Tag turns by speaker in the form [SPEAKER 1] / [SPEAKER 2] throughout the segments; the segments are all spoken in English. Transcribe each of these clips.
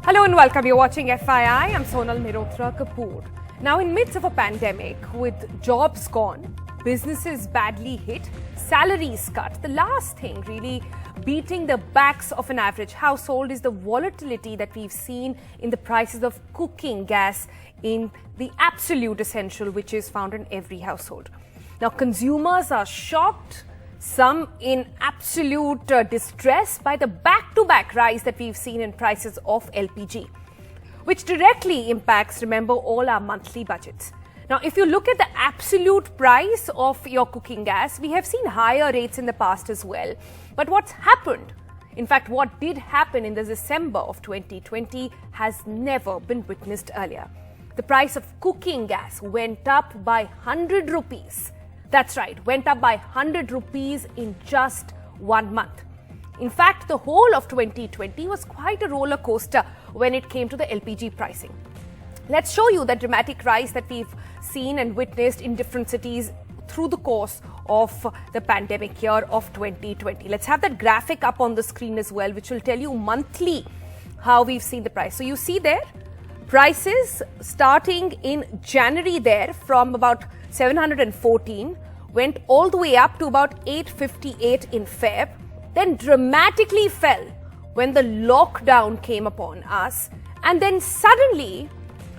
[SPEAKER 1] Hello and welcome. You're watching FII. I'm Sonal Mehrotra Kapoor. Now, in midst of a pandemic, with jobs gone, businesses badly hit, salaries cut, the last thing really beating the backs of an average household is the volatility that we've seen in the prices of cooking gas in the absolute essential, which is found in every household. Now, consumers are shocked, some in absolute distress by the back-to-back rise that we've seen in prices of LPG, which directly impacts, remember, all our monthly budgets. Now, if you look at the absolute price of your cooking gas, we have seen higher rates in the past as well. But what's happened, in fact, what did happen in the December of 2020 has never been witnessed earlier. The price of cooking gas went up by 100 rupees. That's right, went up by 100 rupees in just 1 month. In fact, the whole of 2020 was quite a roller coaster when it came to the LPG pricing. Let's show you the dramatic rise that we've seen and witnessed in different cities through the course of the pandemic year of 2020. Let's have that graphic up on the screen as well, which will tell you monthly how we've seen the price. So you see there, prices starting in January there from about 714 went all the way up to about 858 in Feb, then dramatically fell when the lockdown came upon us, and then suddenly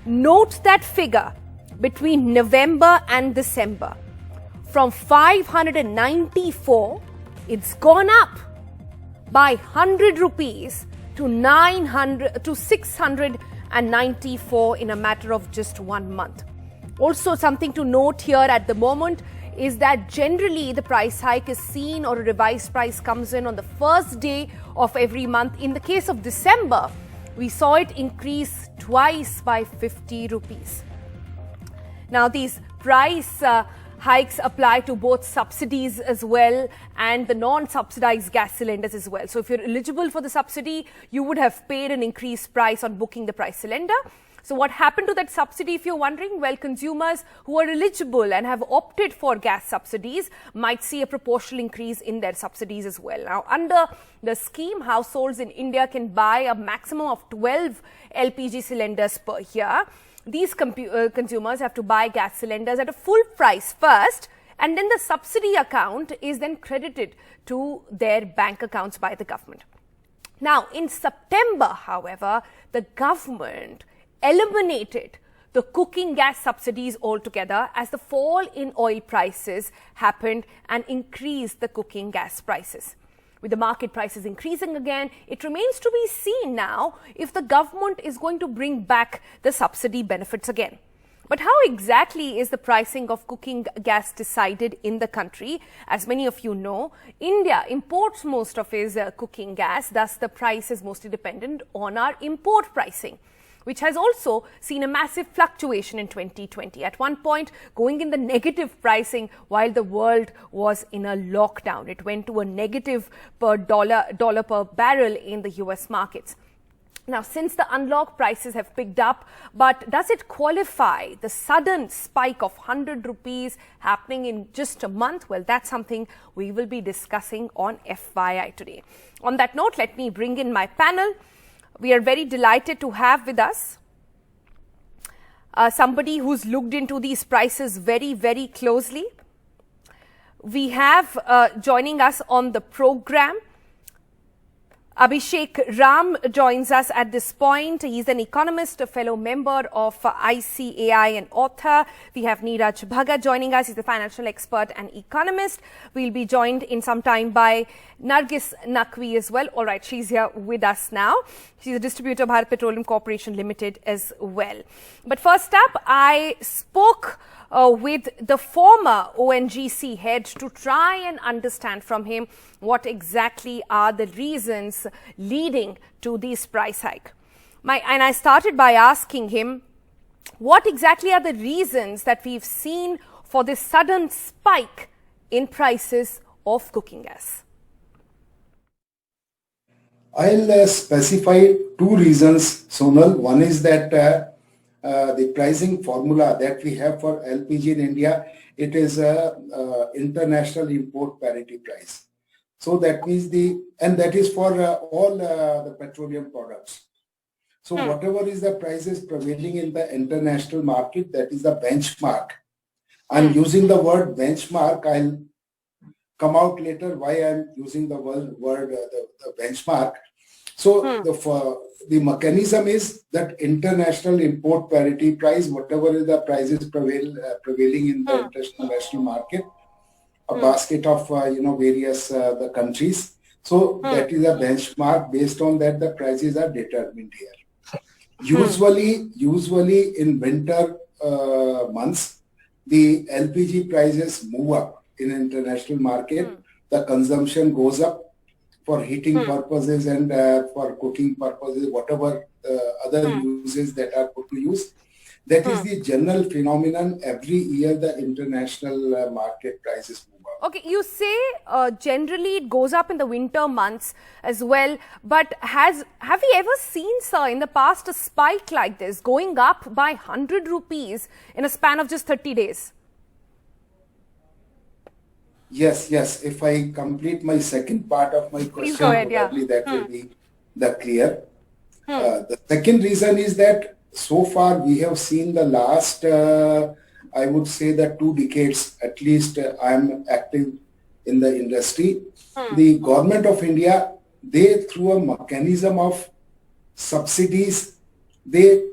[SPEAKER 1] note that figure between November and December. From 594, it's gone up by 100 rupees to 694 in a matter of just 1 month. Also, something to note here at the moment is that generally the price hike is seen, or a revised price comes in on the first day of every month. In the case of December, we saw it increase twice by 50 rupees. Now, these price hikes apply to both subsidies as well and the non-subsidized gas cylinders as well. So if you're eligible for the subsidy, you would have paid an increased price on booking the price cylinder. So what happened to that subsidy, if you're wondering? Well, consumers who are eligible and have opted for gas subsidies might see a proportional increase in their subsidies as well. Now, under the scheme, households in India can buy a maximum of 12 LPG cylinders per year. These consumers have to buy gas cylinders at a full price first, and then the subsidy account is then credited to their bank accounts by the government. Now, in September, however, the government eliminated the cooking gas subsidies altogether as the fall in oil prices happened and increased the cooking gas prices. With the market prices increasing again, it remains to be seen now if the government is going to bring back the subsidy benefits again. But how exactly is the pricing of cooking gas decided in the country? As many of you know, India imports most of its cooking gas, thus the price is mostly dependent on our import pricing, which has also seen a massive fluctuation in 2020. At one point, going in the negative pricing while the world was in a lockdown. It went to a negative per dollar per barrel in the US markets. Now, since the unlock, prices have picked up, but does it qualify the sudden spike of 100 rupees happening in just a month? Well, that's something we will be discussing on FYI today. On that note, let me bring in my panel. We are very delighted to have with us somebody who's looked into these prices very, very closely. We have joining us on the program, Abhishek Ram joins us at this point. He's an economist, a fellow member of ICAI and author. We have Neeraj Bhagat joining us. He's a financial expert and economist. We'll be joined in some time by Nargis Naqvi as well. All right, she's here with us now. She's a distributor of Bharat Petroleum Corporation Limited as well. But first up, I spoke with the former ONGC head to try and understand from him what exactly are the reasons leading to this price hike. And I started by asking him, what exactly are the reasons that we've seen for this sudden spike in prices of cooking gas?
[SPEAKER 2] I'll specify two reasons, Sonal. One is that the pricing formula that we have for LPG in India, it is a international import parity price. So that means and that is for all the petroleum products. So whatever is the prices prevailing in the international market, that is the benchmark. I'm using the word benchmark. I'll come out later why I'm using the word the benchmark. So the mechanism is that international import parity price, whatever is the prices prevailing in the international market, a basket of various the countries. So that is a benchmark. Based on that, the prices are determined here. Usually in winter months, the LPG prices move up in international market. The consumption goes up for heating purposes and for cooking purposes, whatever other uses that are put to use. That is the general phenomenon. Every year, the international market prices move up.
[SPEAKER 1] Okay, you say generally it goes up in the winter months as well, but have we ever seen, sir, in the past a spike like this, going up by 100 rupees in a span of just 30 days?
[SPEAKER 2] Yes. If I complete my second part of my question,
[SPEAKER 1] go ahead,
[SPEAKER 2] probably that will be the clear. The second reason is that so far we have seen the last, I would say the 2 decades, at least I am active in the industry. The government of India, they through a mechanism of subsidies, they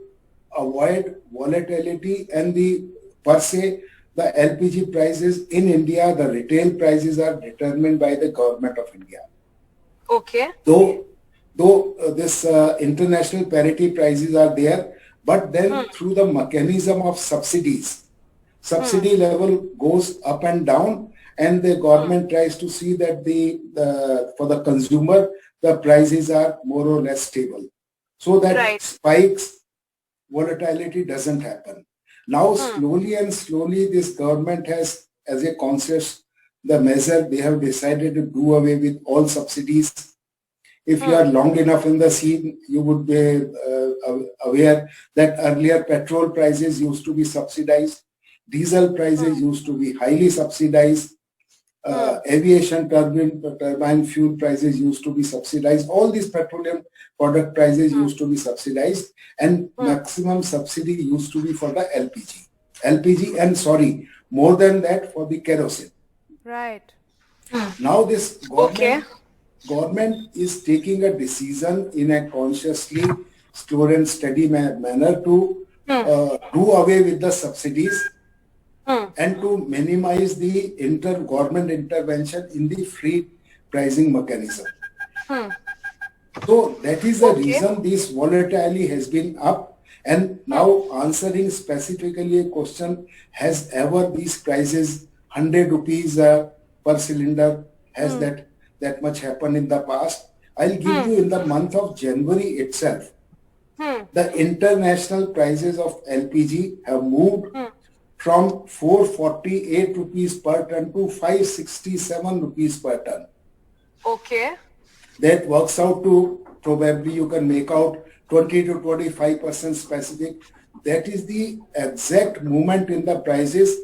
[SPEAKER 2] avoid volatility and the per se, the LPG prices in India, the retail prices are determined by the government of India.
[SPEAKER 3] Okay.
[SPEAKER 2] Though this international parity prices are there, but then through the mechanism of subsidies, subsidy level goes up and down, and the government tries to see that for the consumer, the prices are more or less stable. So that spikes, volatility doesn't happen. Now, slowly and slowly, this government has, as a conscious the measure, they have decided to do away with all subsidies. If you are long enough in the scene, you would be aware that earlier petrol prices used to be subsidized, diesel prices used to be highly subsidized, aviation turbine fuel prices used to be subsidized, all these petroleum product prices used to be subsidized, and maximum subsidy used to be for the LPG and more than that for the kerosene.
[SPEAKER 1] Right.
[SPEAKER 2] Now this government is taking a decision in a consciously slow and steady manner to do away with the subsidies and to minimize the government intervention in the free pricing mechanism. So that is the reason this volatility has been up. And now answering specifically a question, has ever these prices 100 rupees per cylinder, has that much happened in the past? I'll give you in the month of January itself, the international prices of LPG have moved from 448 rupees per ton to 567 rupees per ton.
[SPEAKER 3] Okay.
[SPEAKER 2] That works out to, probably you can make out 20 to 25% specific. That is the exact movement in the prices,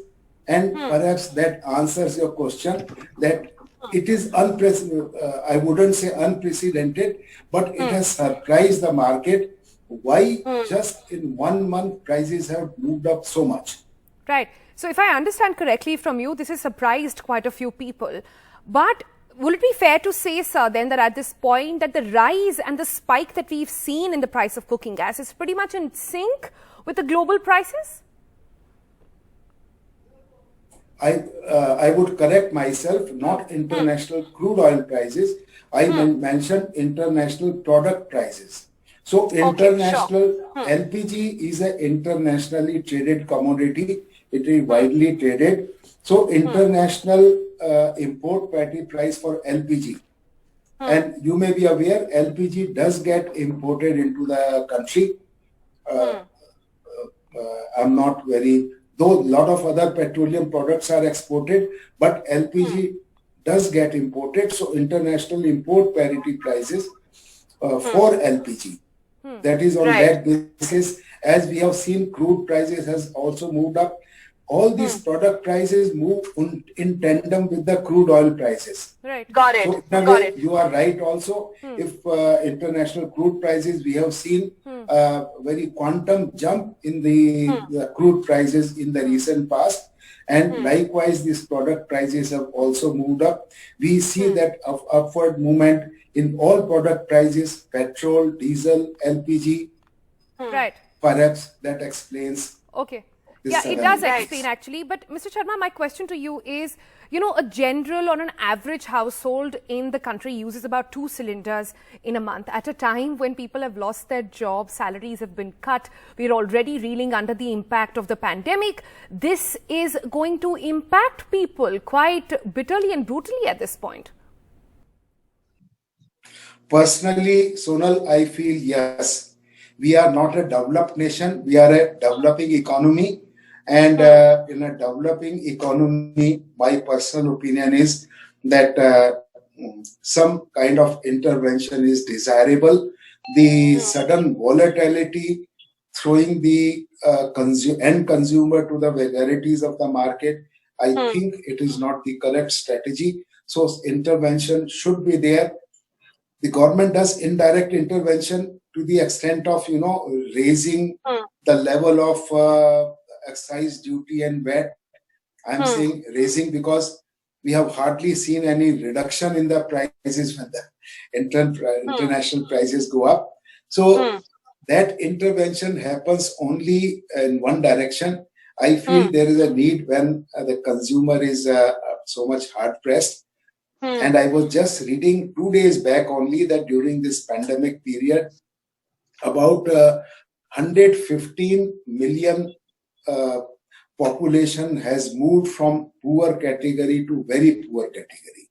[SPEAKER 2] and perhaps that answers your question that it is I wouldn't say unprecedented, but it has surprised the market. Why just in 1 month prices have moved up so much?
[SPEAKER 1] Right. So if I understand correctly from you, this has surprised quite a few people. But will it be fair to say, sir, then that at this point that the rise and the spike that we've seen in the price of cooking gas is pretty much in sync with the global prices?
[SPEAKER 2] I would correct myself, not international crude oil prices. I mentioned international product prices. So international LPG is an internationally traded commodity. It is widely traded. So international import parity price for LPG. And you may be aware, LPG does get imported into the country. I'm not very, though a lot of other petroleum products are exported, but LPG does get imported. So international import parity prices for LPG. That is on that basis. As we have seen, crude prices has also moved up. All these product prices move in tandem with the crude oil prices.
[SPEAKER 1] Right.
[SPEAKER 3] Got it.
[SPEAKER 2] So in a way, you are right also. If international crude prices, we have seen very quantum jump in the crude prices in the recent past. And likewise, these product prices have also moved up. We see that upward movement in all product prices, petrol, diesel, LPG.
[SPEAKER 1] Right.
[SPEAKER 2] Perhaps that explains.
[SPEAKER 1] Okay.
[SPEAKER 2] this
[SPEAKER 1] Yeah, it
[SPEAKER 2] sudden
[SPEAKER 1] does
[SPEAKER 2] rise.
[SPEAKER 1] explain actually. But Mr. Sharma, my question to you is, you know, a general on an average household in the country uses about 2 cylinders in a month at a time when people have lost their jobs, salaries have been cut. We're already reeling under the impact of the pandemic. This is going to impact people quite bitterly and brutally at this point.
[SPEAKER 2] Personally, Sonal, I feel yes. We are not a developed nation. We are a developing economy. And in a developing economy, my personal opinion is that some kind of intervention is desirable. The sudden volatility, throwing the end consumer to the vagaries of the market, I think it is not the correct strategy. So intervention should be there. The government does indirect intervention to the extent of, raising the level of excise duty and VAT. I'm saying raising because we have hardly seen any reduction in the prices when the international prices go up. So that intervention happens only in one direction. I feel there is a need when the consumer is so much hard pressed. And I was just reading 2 days back only that during this pandemic period, about 115 million population has moved from poor category to very poor category.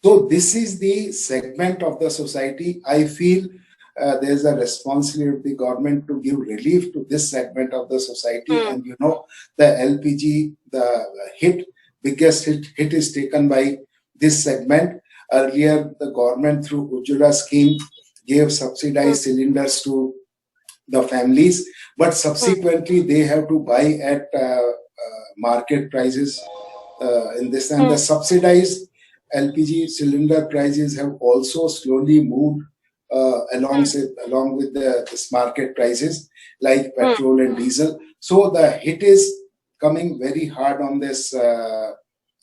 [SPEAKER 2] So this is the segment of the society. I feel there's a responsibility of the government to give relief to this segment of the society. And the LPG, the biggest hit is taken by this segment. Earlier, the government through Ujjwala scheme gave subsidized cylinders to the families, but subsequently they have to buy at market prices. In this, and the subsidized LPG cylinder prices have also slowly moved along with this market prices like petrol and diesel. So the hit is coming very hard on this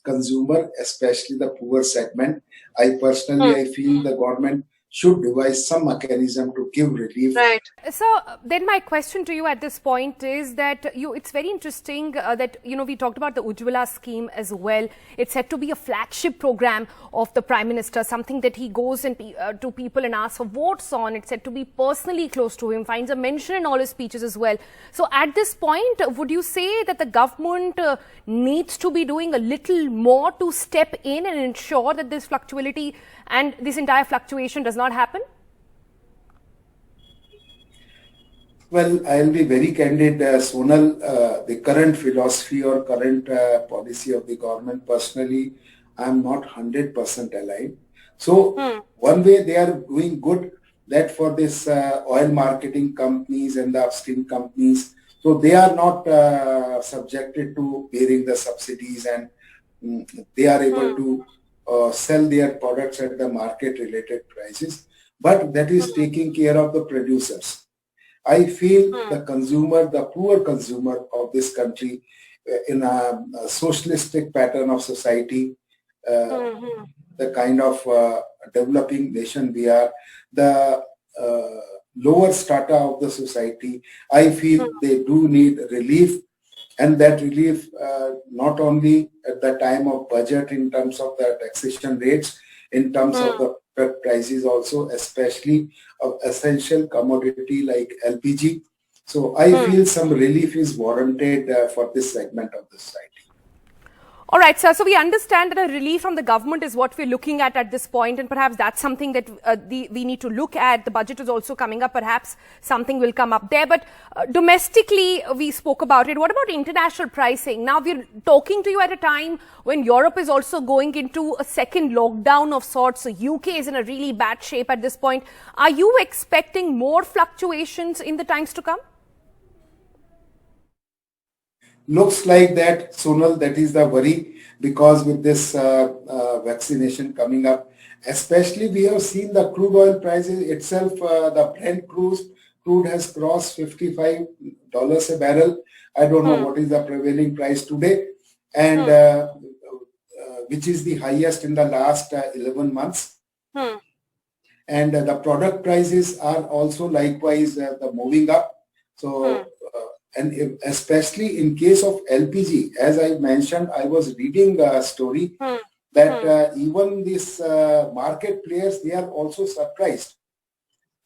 [SPEAKER 2] consumer, especially the poor segment. I feel the government should devise some mechanism to give relief.
[SPEAKER 3] Right.
[SPEAKER 1] So then my question to you at this point is that it's very interesting that, we talked about the Ujjwala scheme as well. It's said to be a flagship program of the Prime Minister, something that he goes and to people and asks for votes on. It's said to be personally close to him, finds a mention in all his speeches as well. So at this point, would you say that the government needs to be doing a little more to step in and ensure that this fluctuation and this entire fluctuation does not happen?
[SPEAKER 2] Well, I'll be very candid, Sonal. The current philosophy or current policy of the government, personally, I'm not 100% aligned. So, one way they are doing good, that for this oil marketing companies and the upstream companies, so they are not subjected to bearing the subsidies, and they are able to sell their products at the market-related prices. But that is taking care of the producers. I feel the consumer, the poor consumer of this country, in a socialistic pattern of society, the kind of developing nation we are, the lower strata of the society, I feel they do need relief. And that relief, not only at the time of budget in terms of the taxation rates, in terms of the prices also, especially of essential commodity like LPG. So I feel some relief is warranted for this segment of the society.
[SPEAKER 1] All right, sir. So we understand that a relief from the government is what we're looking at this point, and perhaps that's something that we need to look at. The budget is also coming up. Perhaps something will come up there. But domestically, we spoke about it. What about international pricing? Now, we're talking to you at a time when Europe is also going into a second lockdown of sorts. So UK is in a really bad shape at this point. Are you expecting more fluctuations in the times to come?
[SPEAKER 2] Looks like that, Sonal, that is the worry, because with this vaccination coming up, especially we have seen the crude oil prices itself, the Brent crude crude has crossed $55 a barrel. I don't know what is the prevailing price today, and which is the highest in the last 11 months. And the product prices are also likewise moving up. So, and especially in case of LPG, as I mentioned, I was reading a story that even these market players, they are also surprised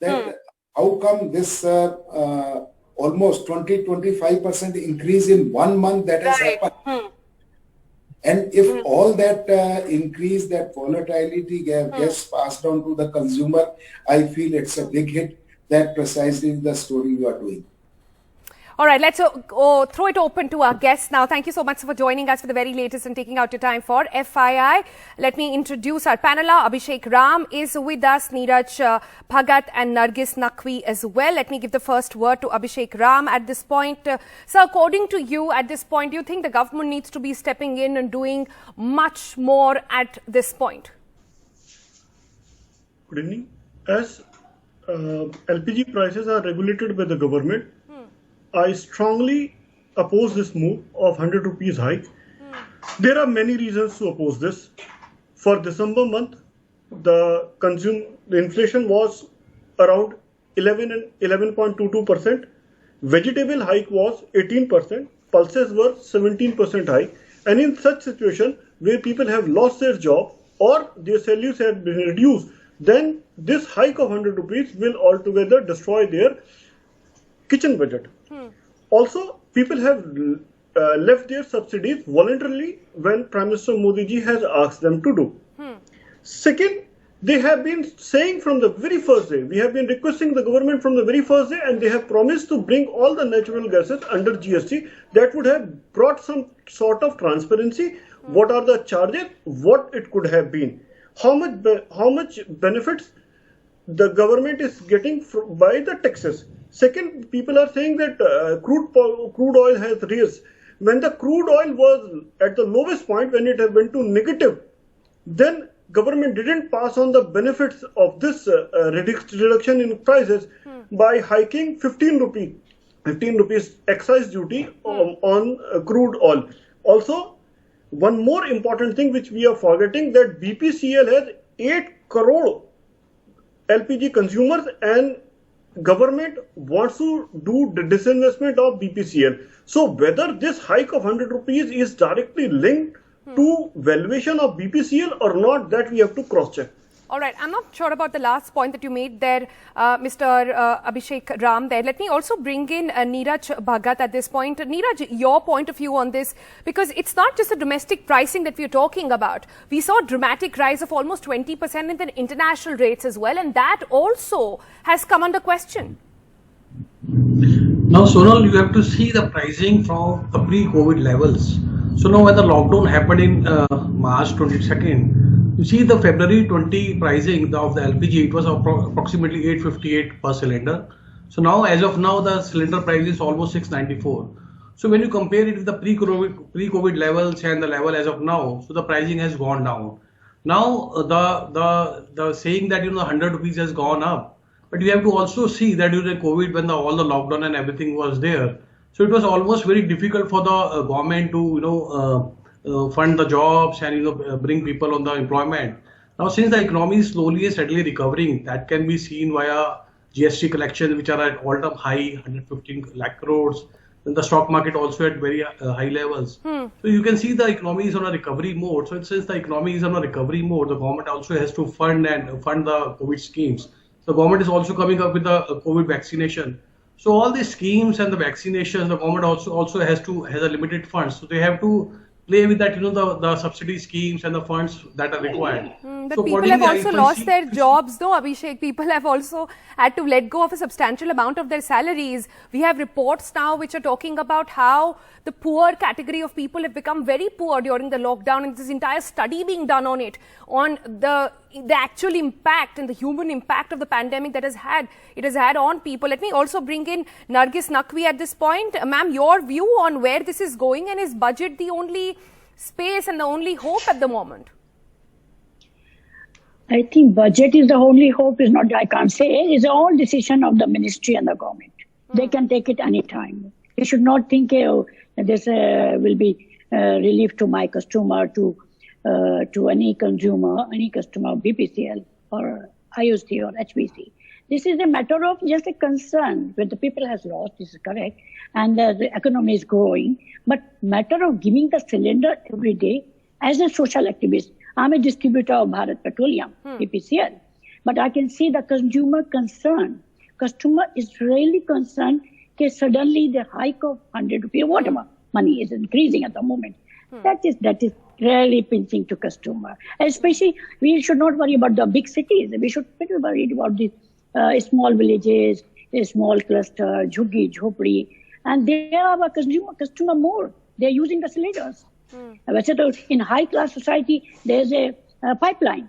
[SPEAKER 2] that how come this almost 20-25% increase in 1 month that has happened. And if all that increase, that volatility gets passed on to the consumer, I feel it's a big hit. That precisely is the story you are doing.
[SPEAKER 1] All right, let's throw it open to our guests now. Thank you so much for joining us for the very latest and taking out your time for FII. Let me introduce our panel. Abhishek Ram is with us, Neeraj Bhagat and Nargis Naqvi as well. Let me give the first word to Abhishek Ram at this point. Sir, according to you, at this point, do you think the government needs to be stepping in and doing much more at this point?
[SPEAKER 4] Good evening. As LPG prices are regulated by the government, I strongly oppose this move of 100 rupees hike. There are many reasons to oppose this. For December month, the inflation was around 11.22%. Vegetable hike was 18%. Pulses were 17% hike. And in such situation where people have lost their job or their salaries have been reduced, then this hike of 100 rupees will altogether destroy their kitchen budget. Also, people have left their subsidies voluntarily when Prime Minister Modi ji has asked them to do. Second, they have been saying from the very first day, we have been requesting the government from the very first day, and they have promised to bring all the natural gases under GST. That would have brought some sort of transparency. What are the charges? What it could have been? How much benefits the government is getting by the taxes? Second, people are saying that crude oil has raised. When the crude oil was at the lowest point, when it went to negative, then government didn't pass on the benefits of this reduction in prices by hiking 15 rupees excise duty on crude oil. Also, one more important thing which we are forgetting, that BPCL has 8 crore LPG consumers, and government wants to do the disinvestment of BPCL. So whether this hike of 100 rupees is directly linked to valuation of BPCL or not, that we have to cross-check.
[SPEAKER 1] All right, I'm not sure about the last point that you made there, Mr. Abhishek Ram there. Let me also bring in Neeraj Bhagat at this point. Neeraj, your point of view on this, because it's not just the domestic pricing that we're talking about. We saw a dramatic rise of almost 20% in the international rates as well, and that also has come under question.
[SPEAKER 5] Now, Sonal, you have to see the pricing from the pre-COVID levels. So now when the lockdown happened in March 22nd, you see the February 20 pricing of the LPG, it was approximately 858 per cylinder. So now, as of now, the cylinder price is almost 694. So when you compare it with the pre-COVID levels and the level as of now, so the pricing has gone down. Now the saying that 100 rupees has gone up, but you have to also see that during COVID, when all the lockdown and everything was there, so it was almost very difficult for the government to fund the jobs and bring people on the employment. Now, since the economy is slowly and steadily recovering, that can be seen via GST collections, which are at all-time high, 115 lakh crores. Then the stock market also at very high levels. So you can see the economy is on a recovery mode. So since the economy is on a recovery mode, the government also has to fund the COVID schemes. The government is also coming up with the COVID vaccination. So all these schemes and the vaccinations, the government also has a limited funds. So they have to play with that, the subsidy schemes and the funds that are required.
[SPEAKER 1] But
[SPEAKER 5] so
[SPEAKER 1] people have also lost their jobs, though, Abhishek. People have also had to let go of a substantial amount of their salaries. We have reports now which are talking about how the poor category of people have become very poor during the lockdown, and this entire study being done on it, on the actual impact and the human impact of the pandemic that it has had on people. Let me also bring in Nargis Naqvi at this point. Ma'am, your view on where this is going, and is budget the only space and the only hope at the moment?
[SPEAKER 6] I think budget is the only hope. Is not, I can't say. It's all decision of the ministry and the government. They can take it any time. We should not think, oh, this will be relief to my customer, to any consumer, any customer of BPCL or IOC or HBC. This is a matter of just a concern when the people has lost, this is correct, and the economy is growing. But matter of giving the cylinder every day, as a social activist, I'm a distributor of Bharat Petroleum, BPCL, but I can see the consumer concern. Customer is really concerned that suddenly the hike of 100 rupees, whatever money is increasing at the moment. That is really pinching to customer. Especially, we should not worry about the big cities. We should be worried about the small villages, a small cluster, jhuggi, jhopri, and they are our customer more. They are using the cylinders. In high class society, there is a pipeline.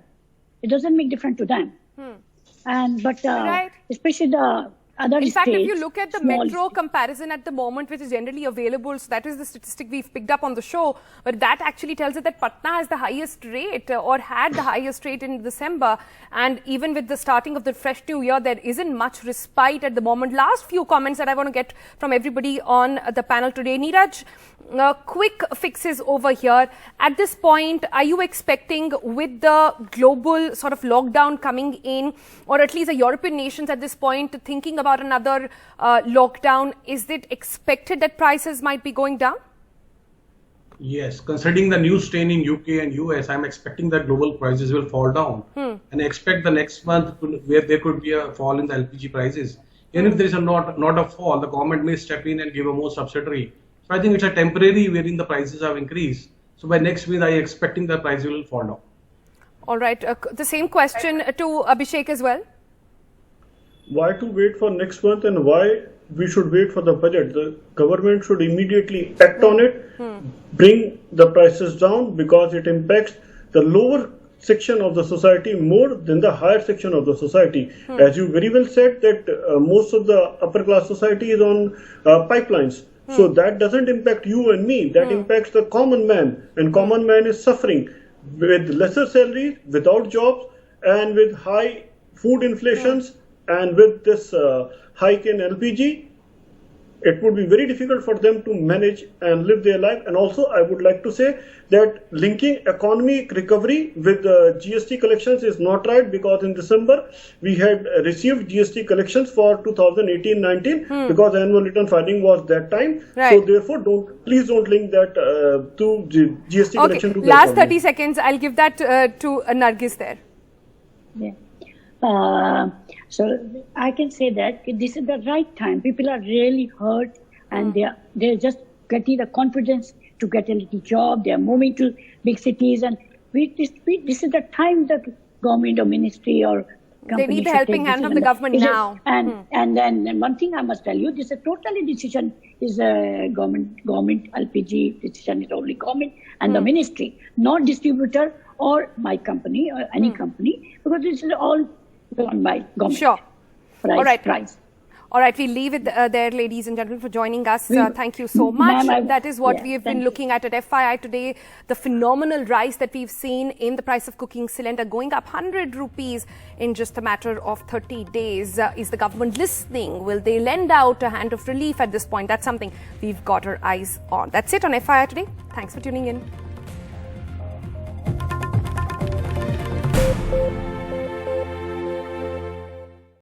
[SPEAKER 6] It doesn't make difference to them. But
[SPEAKER 1] Right.
[SPEAKER 6] especially the other
[SPEAKER 1] In fact,
[SPEAKER 6] states,
[SPEAKER 1] if you look at the
[SPEAKER 6] small
[SPEAKER 1] metro comparison at the moment, which is generally available, so that is the statistic we've picked up on the show, but that actually tells us that Patna has the highest rate or had the highest rate in December. And even with the starting of the fresh new year, there isn't much respite at the moment. Last few comments that I want to get from everybody on the panel today. Neeraj, quick fixes over here. At this point, are you expecting with the global sort of lockdown coming in, or at least the European nations at this point thinking about another lockdown, is it expected that prices might be going down?
[SPEAKER 5] Yes, considering the new strain in UK and US, I'm expecting that global prices will fall down. And I expect the next month where there could be a fall in the LPG prices. Even if there is not a fall, the government may step in and give a more subsidy. So I think it's a temporary wherein the prices have increased. So by next week, I am expecting the price will fall down.
[SPEAKER 1] All right. The same question to Abhishek as well.
[SPEAKER 4] Why to wait for next month and why we should wait for the budget? The government should immediately act on it, bring the prices down, because it impacts the lower section of the society more than the higher section of the society. As you very well said, that most of the upper class society is on pipelines. So that doesn't impact you and me. That impacts the common man, and common man is suffering with lesser salaries, without jobs, and with high food inflations, and with this hike in LPG. It would be very difficult for them to manage and live their life. And also, I would like to say that linking economic recovery with GST collections is not right, because in December we had received GST collections for 2018-19 because annual return filing was that time.
[SPEAKER 1] Right.
[SPEAKER 4] So therefore, please don't link that to GST collection. To the
[SPEAKER 1] Last
[SPEAKER 4] economy.
[SPEAKER 1] 30 seconds, I'll give that to Nargis there.
[SPEAKER 6] Yeah. So I can say that this is the right time. People are really hurt, and they're just getting the confidence to get a little job. They are moving to big cities, and this is the time that government or ministry or company
[SPEAKER 1] They need the
[SPEAKER 6] should
[SPEAKER 1] helping
[SPEAKER 6] take
[SPEAKER 1] hand from
[SPEAKER 6] decision.
[SPEAKER 1] the government now.
[SPEAKER 6] And then one thing I must tell you, this is a totally decision is a government LPG decision is only government and the ministry, not distributor or my company or any company, because this is all done by government.
[SPEAKER 1] Sure. All right.
[SPEAKER 6] Price.
[SPEAKER 1] All right, we'll leave it there, ladies and gentlemen, for joining us. Thank you so much. That is what we have been looking at FII today. The phenomenal rise that we've seen in the price of cooking cylinder, going up 100 rupees in just a matter of 30 days. Is the government listening? Will they lend out a hand of relief at this point? That's something we've got our eyes on. That's it on FII today. Thanks for tuning in.